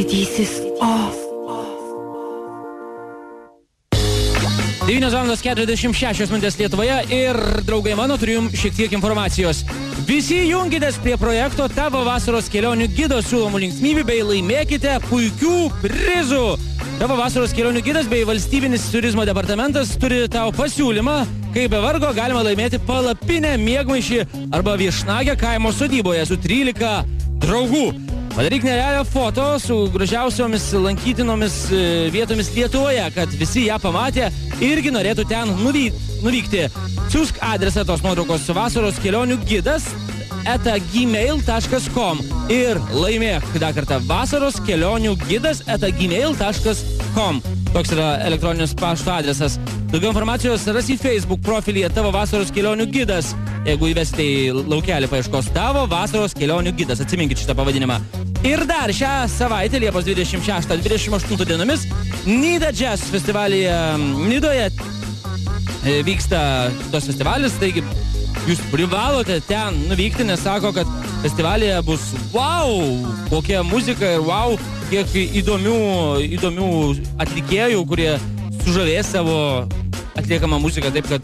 Didysis O. 9:46 Lietuvoje ir, draugai mano, turiu jums šiek tiek informacijos. Visi jungitės prie projekto Tavo vasaros kelionių gido siūlomų linksmybių bei laimėkite puikių prizų. Tavo vasaros kelionių gidas bei valstybinis turizmo departamentas turi tau pasiūlymą, kaip be vargo galima laimėti palapinę, miegmaišį arba viešnagę kaimo sodyboje su 13 draugų. Padaryk nerealią foto su gražiausiomis lankytinomis vietomis Lietuvoje, kad visi ją pamatė irgi norėtų ten nuvykti. Siųsk adresą tos nuotraukos vasaros kelionių gidas @gmail.com ir laimėk dar kartą vasaros kelionių gidas @gmail.com. Toks yra elektroninis pašto adresas. Daugiau informacijos rasi Facebook profilyje Tavo vasaros kelionių gidas. Jeigu įvesite į laukelį paieškos Tavo vasaros kelionių gidas, atsiminkit šitą pavadinimą. Ir dar šią savaitę, Liepos 26-28 dienomis, Nida Jazz festivalyje Nidoje vyksta tos festivalis, taigi jūs privalote ten nuvykti, nes sako, kad festivalyje bus wow, kokia muzika ir wow, kiek įdomių atlikėjų, kurie sužavės savo atliekamą muziką, taip kad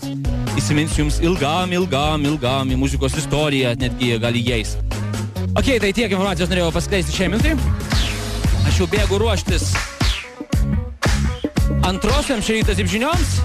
įsimins jums ilgam į muzikos istoriją, netgi gali jais. Ok, tai tiek informacijos norėjau paskleisti šiai mintai. Aš jau bėgu ruoštis antrosiam šio ryto žinioms.